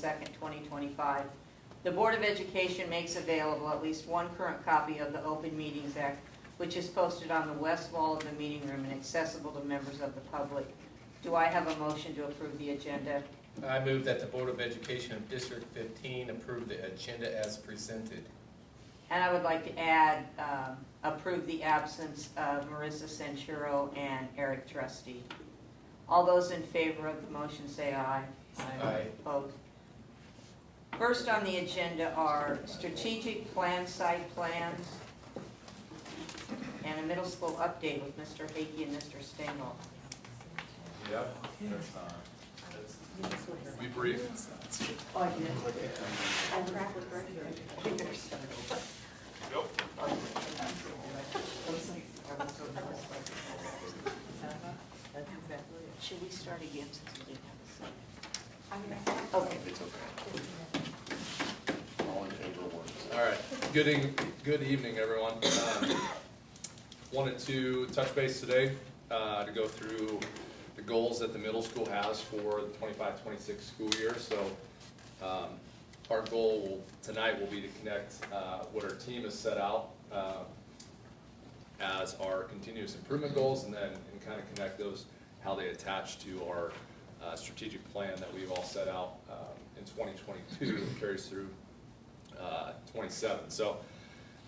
2nd, 2025. The Board of Education makes available at least one current copy of the Open Meetings Act, which is posted on the west wall of the meeting room and accessible to members of the public. Do I have a motion to approve the agenda? I move that the Board of Education of District 15 approve the agenda as presented. And I would like to add, approve the absence of Marissa Centuro and Eric Trustee. All those in favor of the motion say aye. Aye. Opposed? First on the agenda are strategic plan, site plans, and a middle school update with Mr. Hakey and Mr. Stengel. Yep. Be brief. Oh, I did. Oh, crap, with Brenda. You better start over. Should we start again since we didn't have a second? Okay. It's okay. All in favor works. All right, good evening, everyone. Wanted to touch base today to go through the goals that the middle school has for the 25-26 school year. So our goal tonight will be to connect what our team has set out as our continuous improvement goals, and kind of connect those, how they attach to our strategic plan that we've all set out in 2022 that carries through 27. So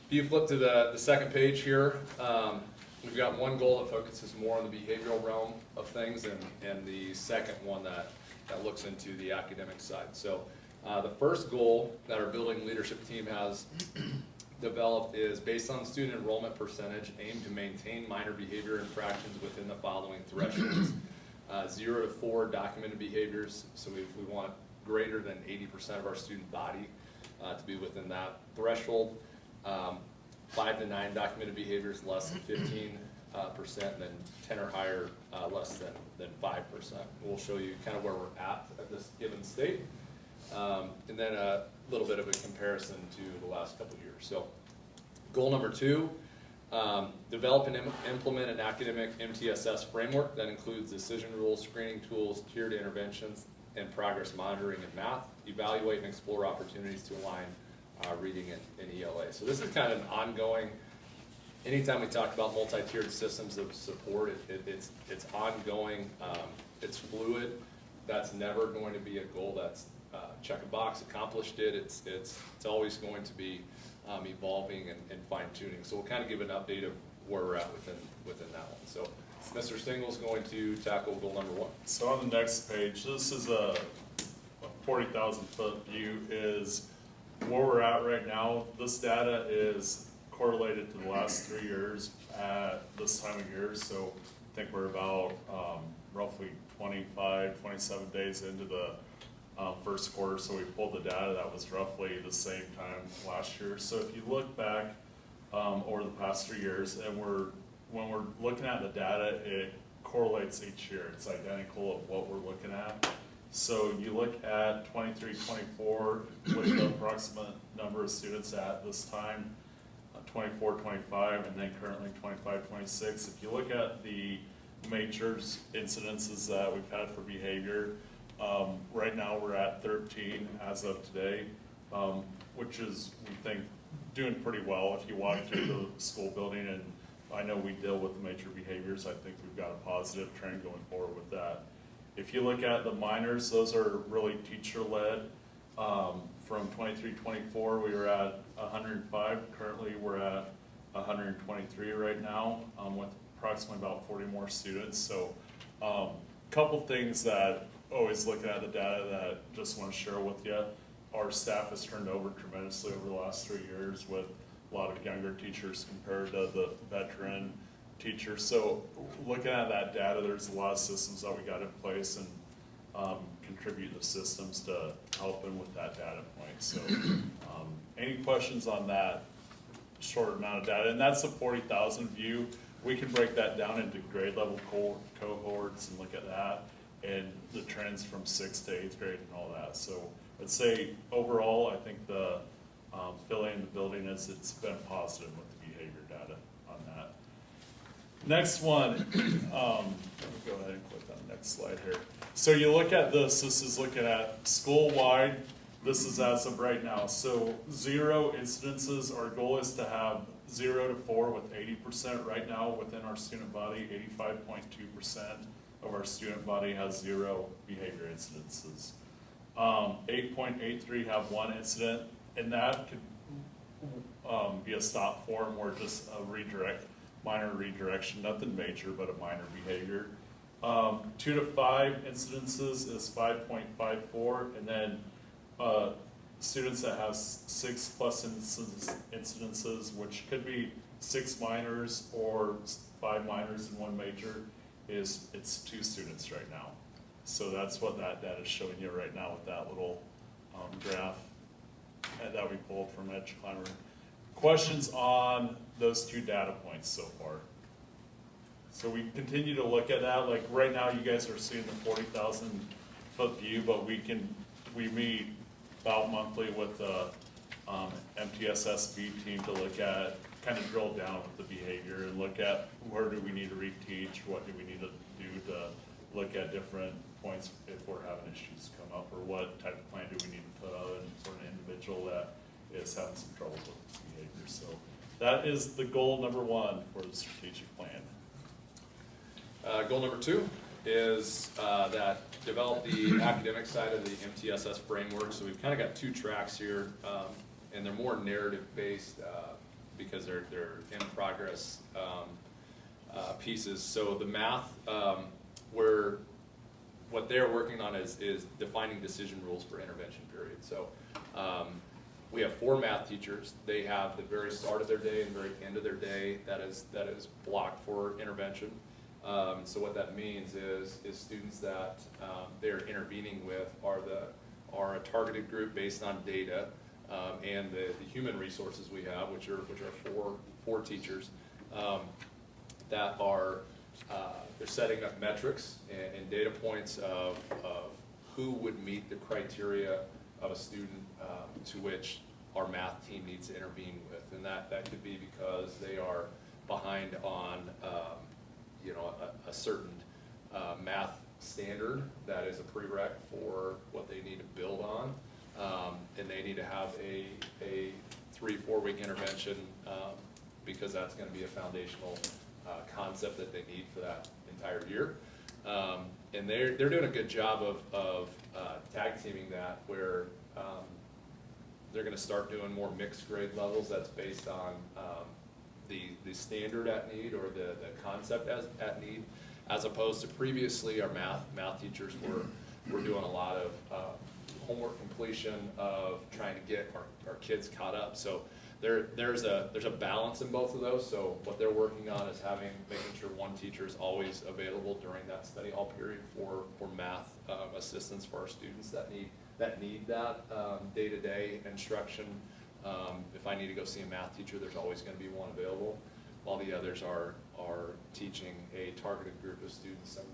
if you flip to the second page here, we've got one goal that focuses more on the behavioral realm of things, and the second one that looks into the academic side. So the first goal that our building leadership team has developed is based on student enrollment percentage, aim to maintain minor behavior infractions within the following thresholds. 0 to 4 documented behaviors, so we want greater than 80% of our student body to be within that threshold. 5 to 9 documented behaviors, less than 15%, and then 10 or higher, less than 5%. We'll show you kind of where we're at this given state, and then a little bit of a comparison to the last couple of years. So goal number 2, develop and implement an academic MTSS framework that includes decision rules, screening tools, tiered interventions, and progress monitoring in math. Evaluate and explore opportunities to align reading and ELA. So this is kind of an ongoing, anytime we talk about multi-tiered systems of support, it's ongoing, it's fluid. That's never going to be a goal that's check a box, accomplished it. It's always going to be evolving and fine tuning. So we'll kind of give an update of where we're at within that one. So Mr. Stengel is going to tackle goal number 1. So on the next page, this is a 40,000 foot view is where we're at right now. This data is correlated to the last 3 years at this time of year. So I think we're about roughly 25, 27 days into the first quarter. So we pulled the data that was roughly the same time last year. So if you look back over the past 3 years, and when we're looking at the data, it correlates each year. It's identical of what we're looking at. So you look at 23-24 with the approximate number of students at this time, 24-25, and then currently 25-26. If you look at the major incidences that we've had for behavior, right now we're at 13 as of today, which is, we think, doing pretty well. If you walk through the school building, and I know we deal with major behaviors, I think we've got a positive trend going forward with that. If you look at the minors, those are really teacher-led. From 23-24, we were at 105. Currently, we're at 123 right now, with approximately about 40 more students. So couple things that always looking at the data that just want to share with you. Our staff has turned over tremendously over the last 3 years with a lot of younger teachers compared to the veteran teachers. So looking at that data, there's a lot of systems that we got in place, and contribute the systems to helping with that data point. So any questions on that short amount of data? And that's a 40,000 view. We can break that down into grade level cohorts and look at that, and the trends from 6th to 8th grade and all that. So I'd say overall, I think the feeling in the building is it's been positive with the behavior data on that. Next one, let me go ahead and click on the next slide here. So you look at this is looking at school-wide, this is as of right now. So 0 incidences, our goal is to have 0 to 4 with 80% right now within our student body. 85.2% of our student body has 0 behavior incidences. 8.83 have 1 incident, and that could be a stop form or just a redirect, minor redirection, nothing major, but a minor behavior. 2 to 5 incidences is 5.54, and then students that have 6 plus incidences, which could be 6 minors or 5 minors and 1 major, it's 2 students right now. So that's what that data is showing you right now with that little graph that we pulled from EdgeClimber. Questions on those 2 data points so far? So we continue to look at that. Like right now, you guys are seeing the 40,000 foot view, but we meet about monthly with the MTSSB team to look at, kind of drill down with the behavior and look at where do we need to reteach, what do we need to do to look at different points if we're having issues come up, or what type of plan do we need to put out for an individual that is having some trouble with behavior. So that is the goal number 1 for the strategic plan. Goal number 2 is that develop the academic side of the MTSS framework. So we've kind of got 2 tracks here, and they're more narrative based because they're in progress pieces. So the math, what they're working on is defining decision rules for intervention period. So we have 4 math teachers. They have the very start of their day and very end of their day that is blocked for intervention. So what that means is students that they're intervening with are a targeted group based on data, and the human resources we have, which are four teachers that are they're setting up metrics and data points of who would meet the criteria of a student to which our math team needs to intervene with, and that could be because they are behind on a certain math standard that is a prereq for what they need to build on, and they need to have a 3-4 week intervention because that's going to be a foundational concept that they need for that entire year. And they're doing a good job of tag teaming that, where they're going to start doing more mixed grade levels that's based on the standard at need or the concept at need, as opposed to previously our math teachers were doing a lot of homework completion of trying to get our kids caught up. So there's a balance in both of those. So what they're working on is making sure one teacher is always available during that study hall period for math assistance for our students that need that day-to-day instruction. If I need to go see a math teacher, there's always going to be one available, while the others are teaching a targeted group of students some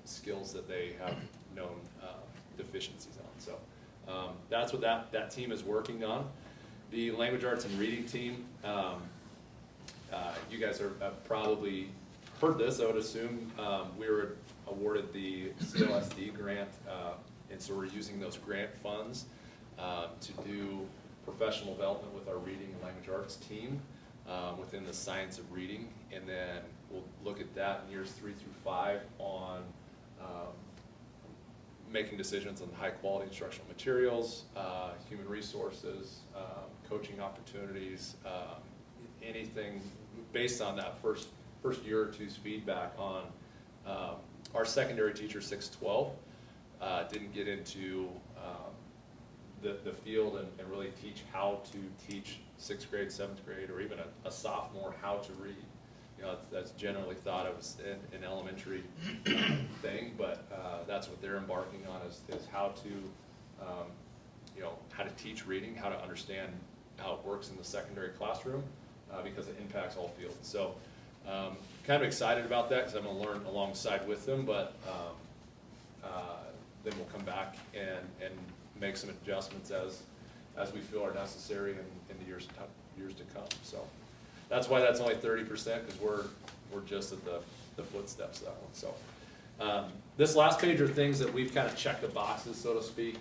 skills that they have known deficiencies on. So that's what that team is working on. The language arts and reading team, you guys have probably heard this, I would assume. We were awarded the CLSD grant, and so we're using those grant funds to do professional development with our reading and language arts team within the science of reading, and then we'll look at that in years 3 through 5 on making decisions on high quality instructional materials, human resources, coaching opportunities, anything based on that first year or two's feedback on our secondary teacher 612 didn't get into the field and really teach how to teach 6th grade, 7th grade, or even a sophomore how to read. That's generally thought of as an elementary thing, but that's what they're embarking on is how to, how to teach reading, how to understand how it works in the secondary classroom, because it impacts all fields. So kind of excited about that because I'm going to learn alongside with them, but then we'll come back and make some adjustments as we feel are necessary in the years to come. So that's why that's only 30%, because we're just at the footsteps of that one, so. This last page are things that we've kind of checked the boxes, so to speak.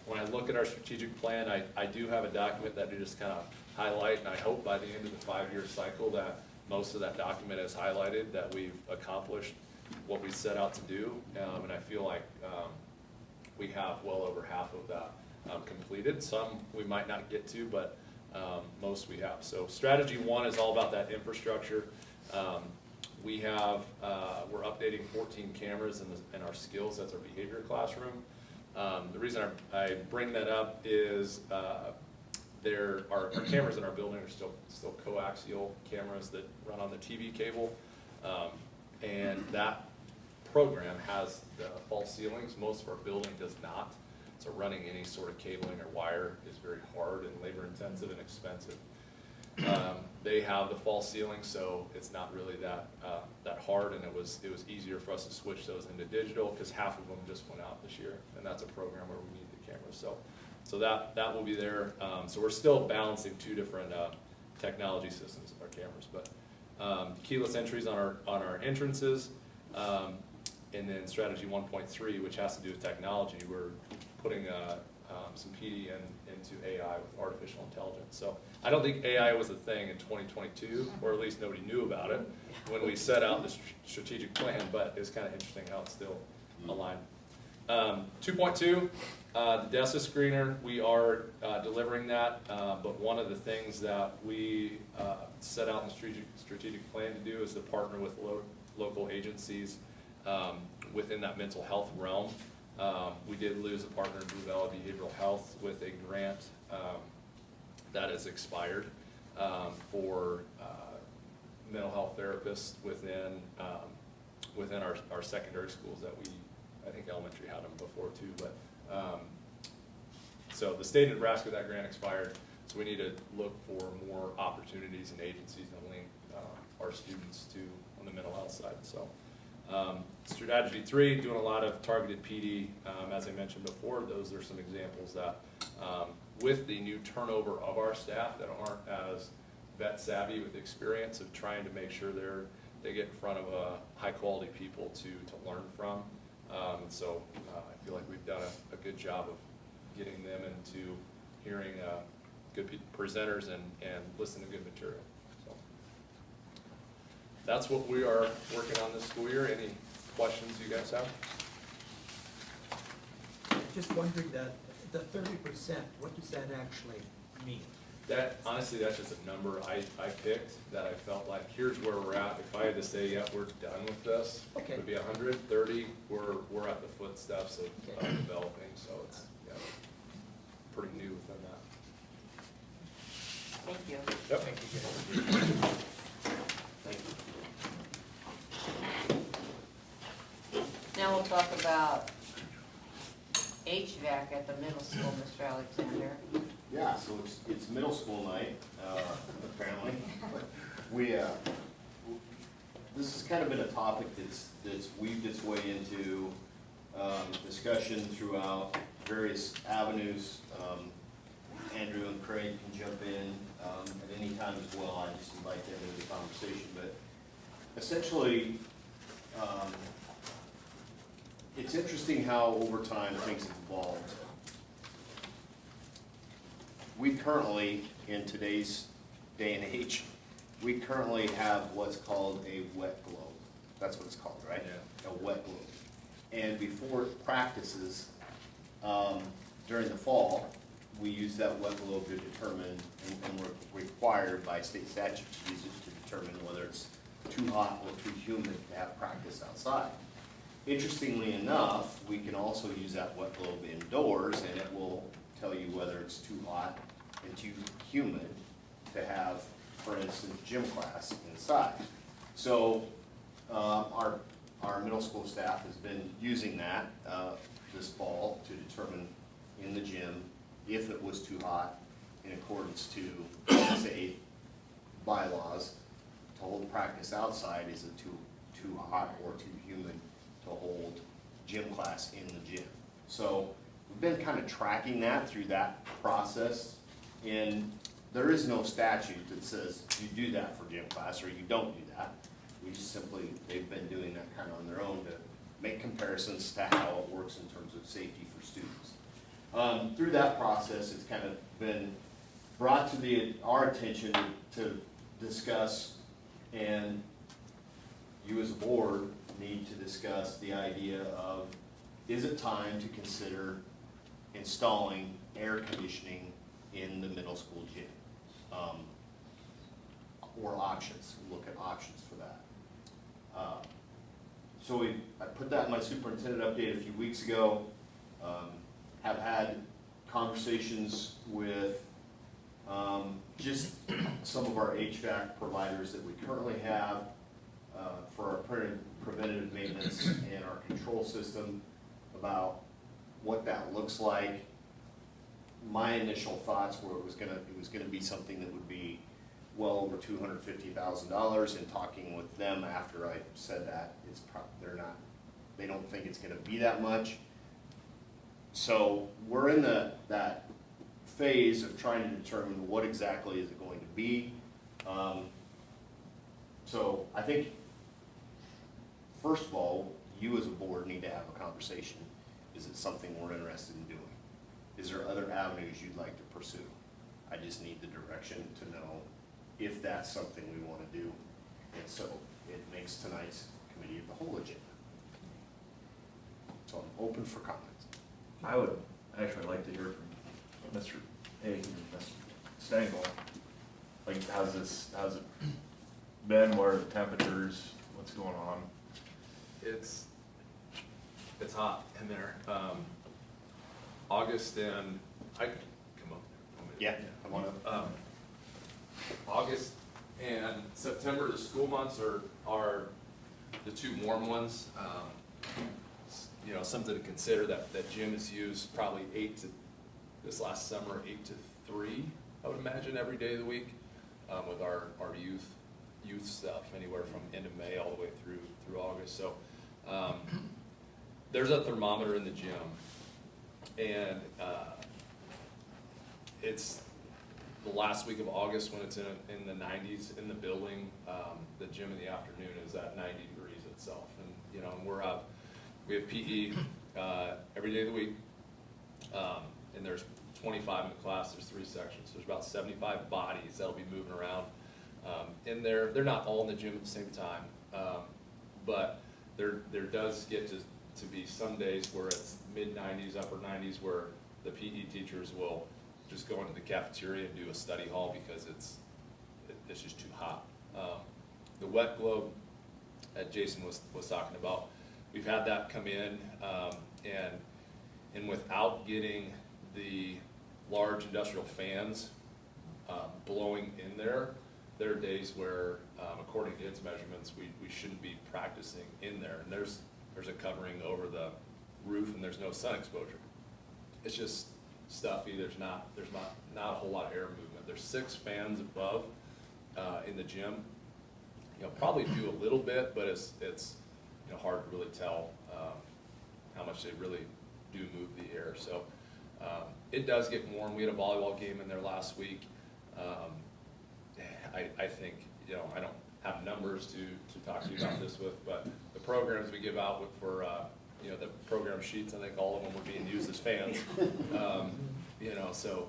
When I look at our strategic plan, I do have a document that I just kind of highlight, and I hope by the end of the 5-year cycle that most of that document is highlighted, that we've accomplished what we set out to do, and I feel like we have well over half of that completed. Some we might not get to, but most we have. So strategy 1 is all about that infrastructure. We have, we're updating 14 cameras in our skills, that's our behavior classroom. The reason I bring that up is our cameras in our building are still coaxial cameras that run on the TV cable. And that program has the false ceilings. Most of our building does not. So running any sort of cabling or wire is very hard and labor intensive and expensive. They have the false ceiling, so it's not really that hard, and it was easier for us to switch those into digital because half of them just went out this year, and that's a program where we need the cameras. So that will be there. So we're still balancing 2 different technology systems of our cameras, but keyless entries on our entrances, and then strategy 1.3, which has to do with technology. We're putting some PD into AI with artificial intelligence. So I don't think AI was a thing in 2022, or at least nobody knew about it when we set out the strategic plan, but it's kind of interesting how it's still aligned. 2.2, the DESA screener, we are delivering that, but one of the things that we set out in the strategic plan to do is to partner with local agencies within that mental health realm. We did lose a partner in Blue Valley Behavioral Health with a grant that has expired for mental health therapists within our secondary schools that I think elementary had them before too, but so the state of Nebraska, that grant expired, so we need to look for more opportunities and agencies to link our students to on the mental health side. So strategy 3, doing a lot of targeted PD. As I mentioned before, those are some examples that with the new turnover of our staff that aren't as vet savvy with experience of trying to make sure they get in front of high quality people to learn from. And so I feel like we've done a good job of getting them into hearing good presenters and listening to good material. So that's what we are working on this school year. Any questions you guys have? Just wondering that the 30%, what does that actually mean? That, honestly, that's just a number I picked that I felt like, here's where we're at. If I had to say, yeah, we're done with this, Okay. it would be 130. We're at the footsteps of developing, so it's pretty new within that. Thank you. Yep. Thank you, guys. Thank you. Now we'll talk about HVAC at the middle school, Mr. Alexander. Yeah, so it's middle school night, apparently. We, this has kind of been a topic that's weaved its way into discussion throughout various avenues. Andrew and Craig can jump in at any time as well. I just invite them into the conversation. But essentially, it's interesting how over time things have evolved. We currently, in today's day and age, we currently have what's called a wet globe. That's what it's called, right? Yeah. A wet globe. And before practices, during the fall, we use that wet globe to determine, and we're required by state statute to use it to determine whether it's too hot or too humid to have practice outside. Interestingly enough, we can also use that wet globe indoors, and it will tell you whether it's too hot and too humid to have, for instance, gym class inside. So our middle school staff has been using that this fall to determine in the gym if it was too hot in accordance to, say, bylaws to hold practice outside. Is it too hot or too humid to hold gym class in the gym? So we've been kind of tracking that through that process, and there is no statute that says you do that for gym class or you don't do that. We just simply, they've been doing that kind of on their own to make comparisons to how it works in terms of safety for students. Through that process, it's kind of been brought to our attention to discuss, and you as a board need to discuss the idea of, is it time to consider installing air conditioning in the middle school gym? Or options, look at options for that. So I put that in my superintendent update a few weeks ago. Have had conversations with just some of our HVAC providers that we currently have for our preventative maintenance and our control system about what that looks like. My initial thoughts were it was gonna be something that would be well over $250,000. And talking with them after I said that, they don't think it's gonna be that much. So we're in that phase of trying to determine what exactly is it going to be. So I think, first of all, you as a board need to have a conversation. Is it something we're interested in doing? Is there other avenues you'd like to pursue? I just need the direction to know if that's something we want to do. And so it makes tonight's committee of the whole agenda. So I'm open for comments. I would actually like to hear from Mr. Hague and Mr. Stengel. Like, how's it been? What are the temperatures? What's going on? It's hot in there. August and, I can come up. Yeah, I want to. August and September, the school months are the two warm ones. You know, something to consider, that gym is used probably this last summer, 8 to 3, I would imagine, every day of the week, with our youth stuff, anywhere from end of May all the way through August. So there's a thermometer in the gym, and it's the last week of August when it's in the 90s in the building. The gym in the afternoon is at 90 degrees itself, and you know, and we have PE every day of the week, and there's 25 in the class. There's 3 sections. There's about 75 bodies that'll be moving around in there. They're not all in the gym at the same time, but there does get to be some days where it's mid-90s, upper 90s, where the PE teachers will just go into the cafeteria and do a study hall because it's just too hot. The wet globe that Jason was talking about, we've had that come in, and without getting the large industrial fans blowing in there are days where, according to its measurements, we shouldn't be practicing in there. And there's a covering over the roof, and there's no sun exposure. It's just stuffy. There's not a whole lot of air movement. There's 6 fans above in the gym. You know, probably do a little bit, but it's you know, hard to really tell how much they really do move the air. So it does get warm. We had a volleyball game in there last week. I think, you know, I don't have numbers to talk to you about this with, but the programs we give out for you know, the program sheets, I think all of them were being used as fans. You know, so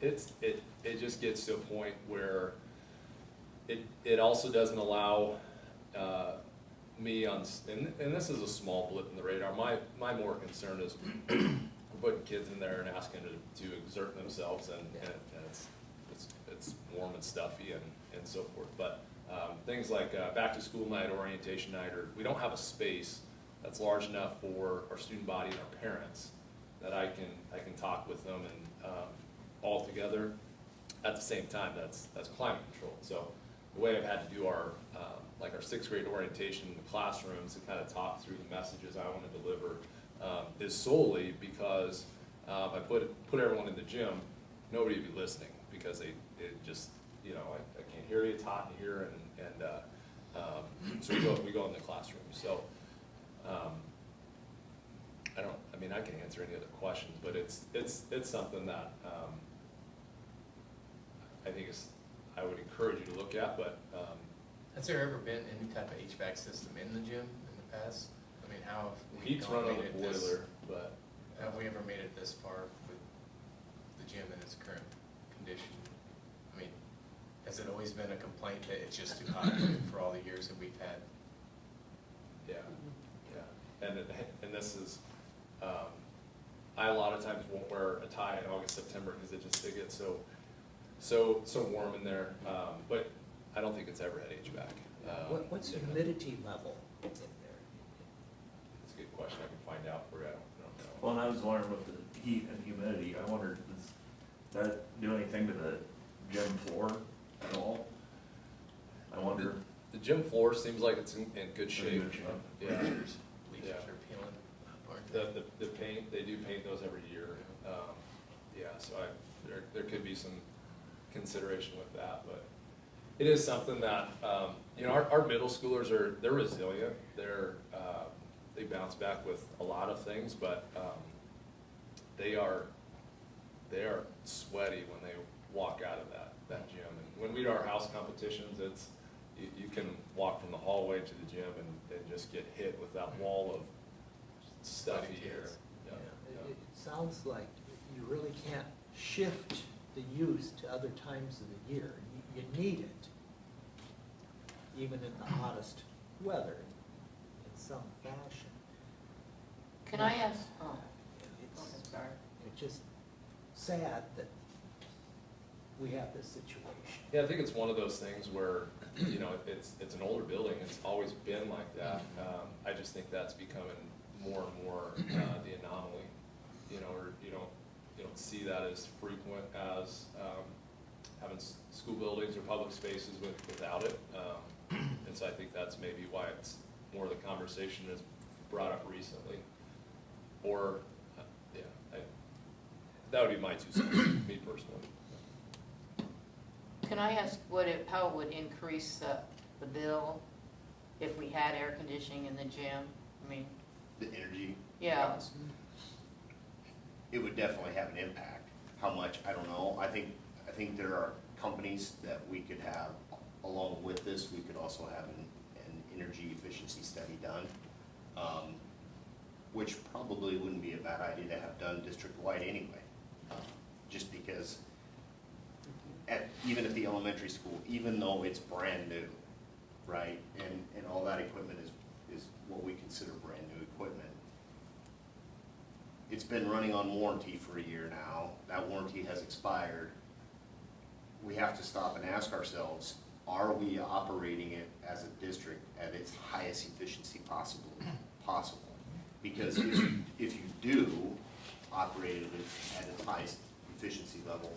it just gets to a point where it also doesn't allow me on, and this is a small blip in the radar. My more concern is we're putting kids in there and asking them to exert themselves, and it's warm and stuffy and so forth. But things like back to school night, orientation night, or we don't have a space that's large enough for our student body and our parents that I can talk with them and all together at the same time. That's climate controlled. So the way I've had to do our like our 6th grade orientation in the classrooms to kind of talk through the messages I want to deliver is solely because if I put everyone in the gym, nobody would be listening because it just, you know, I can't hear you, it's hot in here, and so we go in the classroom. So I can answer any other questions, but it's something that I think I would encourage you to look at, but Has there ever been any type of HVAC system in the gym in the past? I mean, how have we Heat's run on made the it this? boiler, but Have we ever made it this far with the gym in its current condition? I mean, has it always been a complaint that it's just too hot for all the years that we've had? yeah, yeah. And this is, I a lot of times won't wear a tie in August, September, because it gets so warm in there. But I don't think it's ever had HVAC. What's the yeah. humidity level in there? It's a good question, I can find out for you, I don't know. Well, and I was wondering with the heat and humidity, I wondered, does that do anything to the gym floor at all? I wonder. The gym floor seems like it's in good shape. good shape. Yeah. Bleachers Yeah. are peeling, aren't they? The paint, they do paint those every year. Yeah, so there could be some consideration with that, but it is something that, you know, our middle schoolers they're resilient. They bounce back with a lot of things, but, they are sweaty when they walk out of that gym. And when we do our house competitions, you can walk from the hallway to the gym and just get hit with that wall of stuffy air. Yeah, It sounds like you really can't shift the use to other times of the year. You need it, even in the hottest weather, in some fashion. Can I ask, oh, It's, go ahead, sorry. it's just sad that we have this situation. Yeah, I think it's one of those things where, you know, it's an older building, it's always been like that. I just think that's becoming more and more the anomaly, you know, or you don't see that as frequent as having school buildings or public spaces without it. And so I think that's maybe why it's more of the conversation is brought up recently. Or, yeah, that would be my 2 cents, me personally. Can I ask how it would increase the bill if we had air conditioning in the gym? I mean, The energy. yeah, It would definitely have an impact. How much, I don't know. I think there are companies that we could have, along with this, we could also have an energy efficiency study done, which probably wouldn't be a bad idea to have done district-wide anyway. Just because even at the elementary school, even though it's brand new, right, and all that equipment is what we consider brand new equipment, it's been running on warranty for a year now. That warranty has expired. We have to stop and ask ourselves, are we operating it as a district at its highest efficiency possible? Because if you do operate it at its highest efficiency level,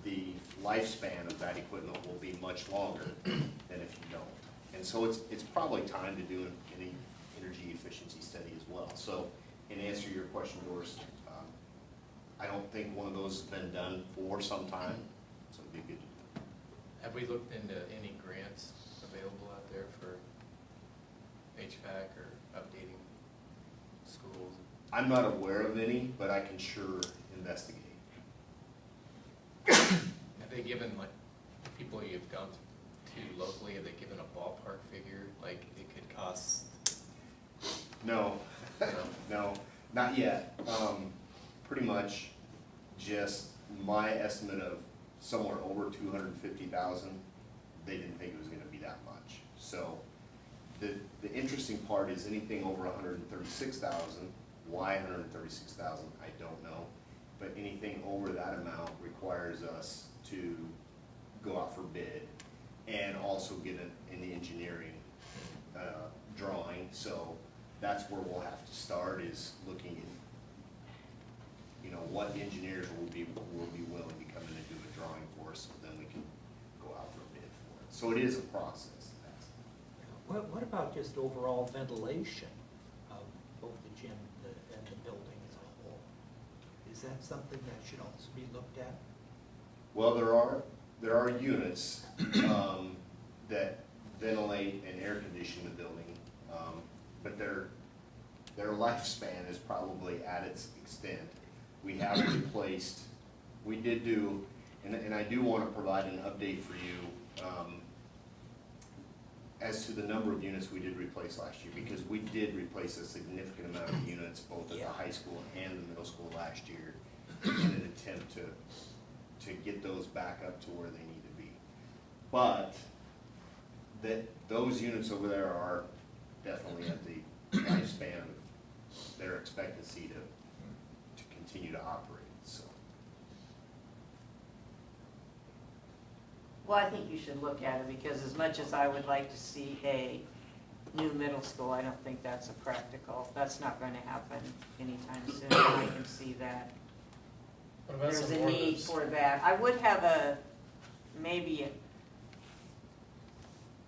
the lifespan of that equipment will be much longer than if you don't. And so it's probably time to do an energy efficiency study as well. So, in answer to your question, Doris, I don't think one of those has been done for some time, so it'd be good to do. Have we looked into any grants available out there for HVAC or updating schools? I'm not aware of any, but I can sure investigate. Have they given, like, people you've gone to locally, have they given a ballpark figure, like it could cost? No, no, not yet. Pretty much just my estimate of somewhere over 250,000. They didn't think it was gonna be that much. So the interesting part is anything over 136,000, why 136,000, I don't know. But anything over that amount requires us to go out for bid and also get an engineering drawing. So that's where we'll have to start, is looking at, you know, what engineers will be willing to come in and do a drawing for us, so then we can go out for a bid for it. So it is a process. What about just overall ventilation of both the gym and the building as a whole? Is that something that should also be looked at? Well, there are units that ventilate and air condition the building, but their lifespan is probably at its extent. We have replaced, we did do, and I do want to provide an update for you. as to the number of units we did replace last year, because we did replace a significant amount of units both at the Yeah. high school and the middle school last year in an attempt to get those back up to where they need to be. But that, those units over there are definitely at the lifespan, their expectancy to continue to operate, so. Well, I think you should look at it, because as much as I would like to see a new middle school, I don't think that's that's not going to happen anytime soon. I can see that. What about There's some a more of need those- for that. I would have maybe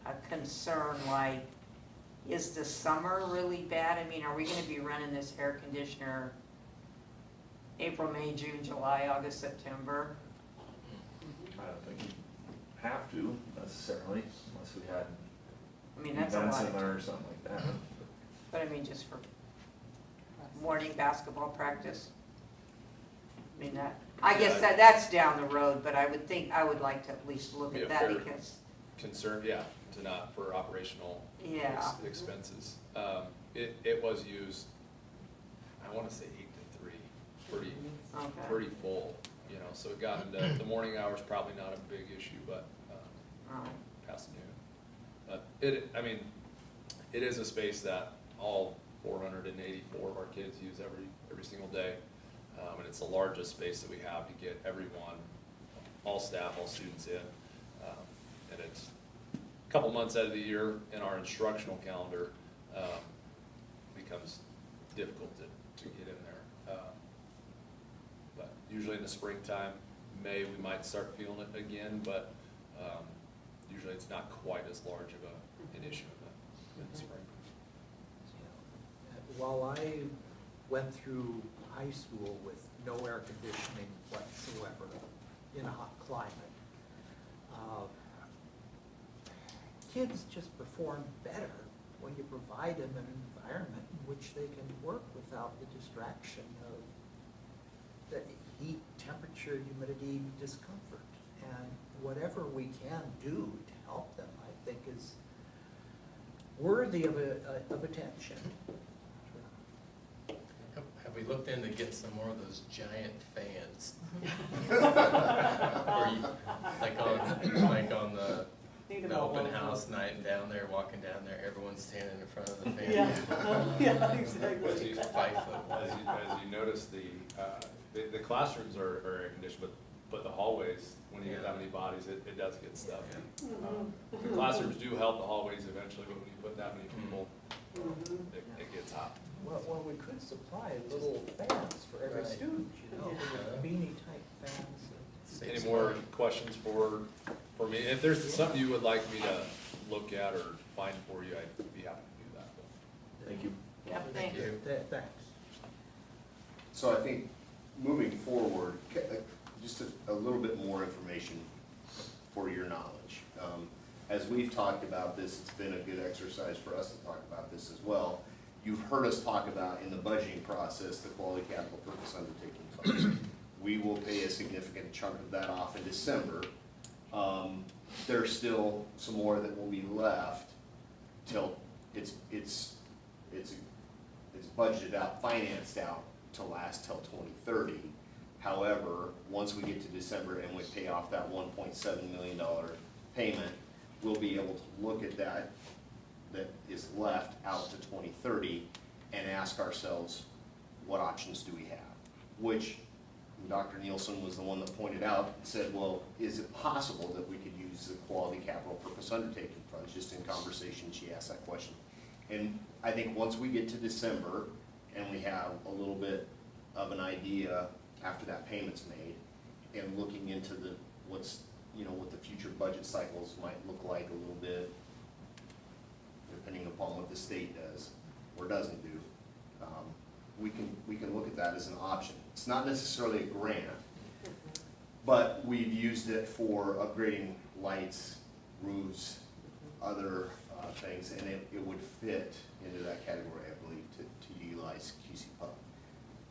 a concern, like, is the summer really bad? I mean, are we gonna be running this air conditioner April, May, June, July, August, September? I don't think you have to necessarily, unless we had I mean, that's a events lot in of there or time. something like that. But I mean, just for morning basketball practice? I mean, I guess that's down the road, but I would like to at least look Be at a that, fair- because, Concern, yeah, to not, for operational yeah. expenses. It was used, I wanna say 8 to 3, Okay. pretty full, you know, so it got into, the morning hours probably not a big issue, but, Right. past noon. But it is a space that all 484 of our kids use every single day. And it's the largest space that we have to get everyone, all staff, all students in. And it's a couple months out of the year in our instructional calendar, becomes difficult to get in there. But usually in the springtime, May, we might start feeling it again, but usually it's not quite as large of an issue in the spring. While I went through high school with no air conditioning whatsoever in a hot climate, kids just perform better when you provide them an environment in which they can work without the distraction of the heat, temperature, humidity, discomfort. And whatever we can do to help them, I think, is worthy of attention. Have we looked into getting some more of those giant fans? Or you- like on the open house night down there, walking down there, everyone's standing in front of the fan. Yeah, exactly. 5 foot wide. As you notice, the classrooms are air conditioned, but the hallways, when you get that many bodies, it does get stuffy. The classrooms do help the hallways eventually, but when you put that many people, it gets hot. Well, we could supply little fans for every Right. student, little beanie type fans. Any more questions for me? If there's something you would like me to look at or find for you, I'd be happy to do that. Thank you. Yeah, thank you. Thanks. So I think moving forward, just a little bit more information for your knowledge. As we've talked about this, it's been a good exercise for us to talk about this as well. You've heard us talk about in the budgeting process, the quality capital purpose undertaking fund. We will pay a significant chunk of that off in December. There's still some more that will be left till it's budgeted out, financed out to last till 2030. However, once we get to December and we pay off that $1.7 million payment, we'll be able to look at that is left out to 2030 and ask ourselves, what options do we have? Which Dr. Nielsen was the one that pointed out and said, well, is it possible that we could use the quality capital purpose undertaking funds? Just in conversation, she asked that question. And I think once we get to December and we have a little bit of an idea after that payment's made and looking into what the future budget cycles might look like a little bit, depending upon what the state does or doesn't do, we can look at that as an option. It's not necessarily a grant, but we've used it for upgrading lights, roofs, other things, and it would fit into that category, I believe, to utilize QC Pub.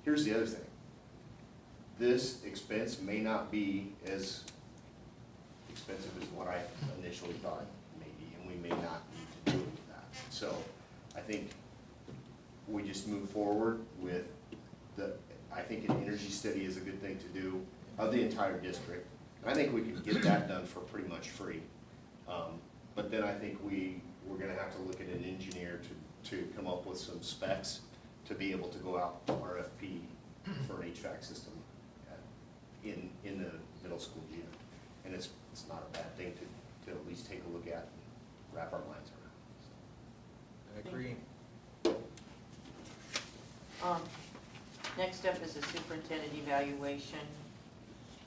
Here's the other thing. This expense may not be as expensive as what I initially thought it may be, and we may not need to So I think we just move forward with I think an energy study is a good thing to do of the entire district. I think we could get that done for pretty much free. But then I think we're gonna have to look at an engineer to come up with some specs to be able to go out RFP for an HVAC system in the middle school gym. And it's not a bad thing to at least take a look at and wrap our minds around. I agree. Next up is the superintendent evaluation.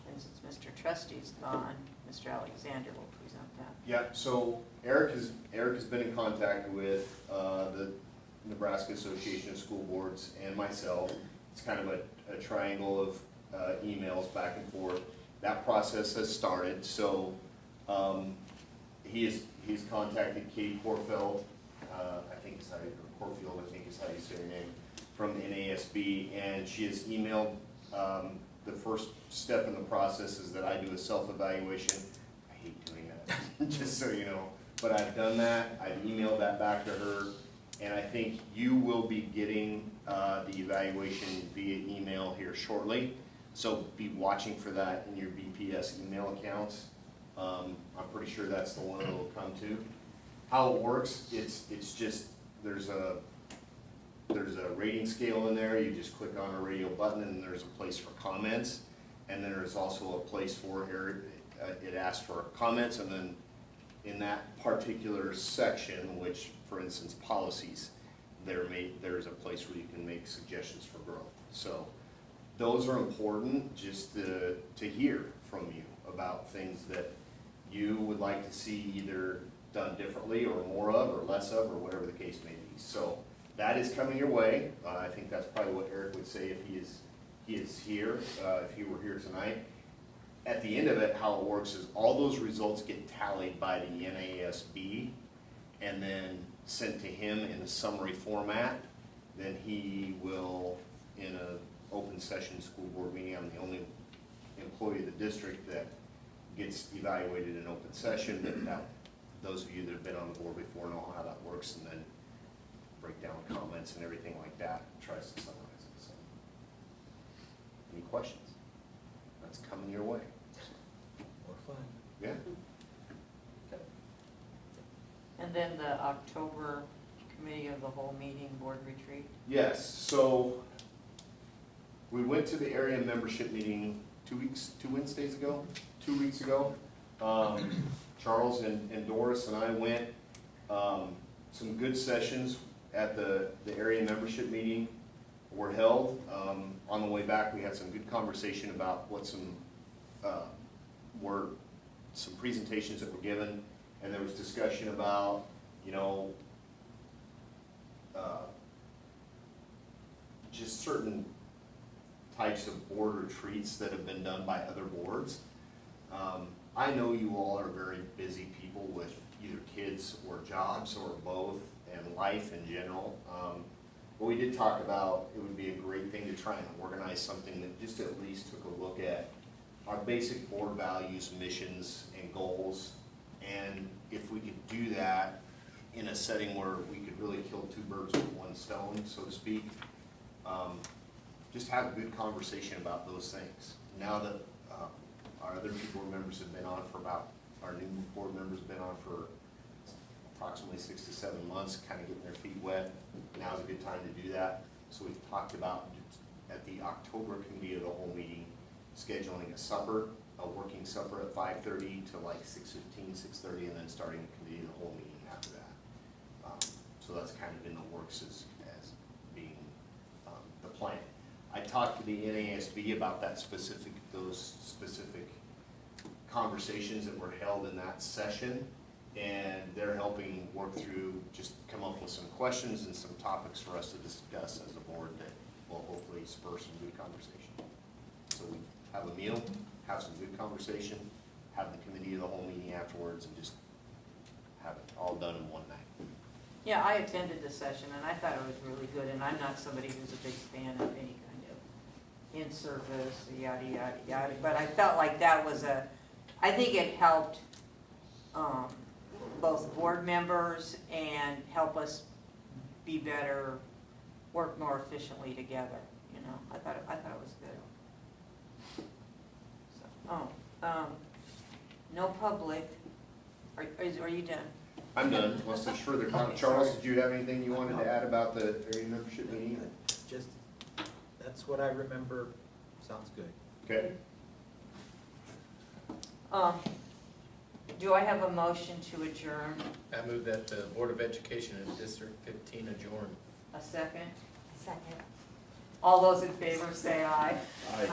And since Mr. Trustee's gone, Mr. Alexander will present that. Yeah, so Eric has been in contact with the Nebraska Association of School Boards and myself. It's kind of a triangle of emails back and forth. That process has started, so he's contacted Katie Corfield, I think is how you, or Corfield, I think is how you say her name, from NASB, and she has emailed, the first step in the process is that I do a self-evaluation. I hate doing that, just so you know, but I've done that, I've emailed that back to her, and I think you will be getting the evaluation via email here shortly. So be watching for that in your BPS email accounts. I'm pretty sure that's the one it'll come to. How it works, it's just, there's a rating scale in there. You just click on a radio button and there's a place for comments. And then there's also a place for, it asks for comments, and then in that particular section, which for instance policies, there's a place where you can make suggestions for growth. So those are important just to hear from you about things that you would like to see either done differently or more of or less of or whatever the case may be. So that is coming your way. I think that's probably what Eric would say if he is here, if he were here tonight. At the end of it, how it works is all those results get tallied by the NASB and then sent to him in a summary format. Then he will, in an open session school board meeting, I'm the only employee of the district that gets evaluated in open session. But those of you that have been on the board before know how that works, and then break down comments and everything like that, tries to summarize it. So, any questions? That's coming your way. More fun. Yeah. And then the October committee of the whole meeting board retreat. Yes, so we went to the area membership meeting 2 weeks ago. Charles and Doris and I went, some good sessions at the area membership meeting were held. On the way back, we had some good conversation about what were some presentations that were given, and there was discussion about, just certain types of board retreats that have been done by other boards. I know you all are very busy people with either kids or jobs or both, and life in general. But we did talk about it would be a great thing to try and organize something that just at least took a look at our basic board values, missions, and goals. And if we could do that in a setting where we could really kill two birds with one stone, so to speak, just have a good conversation about those things. Now that our other two board members have been on for our new board members have been on for approximately 6 to 7 months, kind of getting their feet wet. Now's a good time to do that. So we've talked about at the October committee of the whole meeting, scheduling a working supper at 5:30 to like 6:15, 6:30, and then starting the committee of the whole meeting after that. So that's kind of in the works as being the plan. I talked to the NASB about those specific conversations that were held in that session, and they're helping work through, just come up with some questions and some topics for us to discuss as a board that will hopefully spur some good conversation. So we have a meal, have some good conversation, have the committee of the whole meeting afterwards, and just have it all done in one night. Yeah, I attended the session and I thought it was really good, and I'm not somebody who's a big fan of any kind of in-service, yada, yada, yada, but I felt like that was I think it helped both board members and help us be better, work more efficiently together, you know, I thought it was good. So, no public, are you done? I'm done, unless there's further comments. Charles, did you have anything you wanted to add about the area membership meeting? Just, that's what I remember, sounds good. Okay, Do I have a motion to adjourn? I move that the Board of Education in District 15 adjourn. A second? Second. All those in favor say aye. Aye.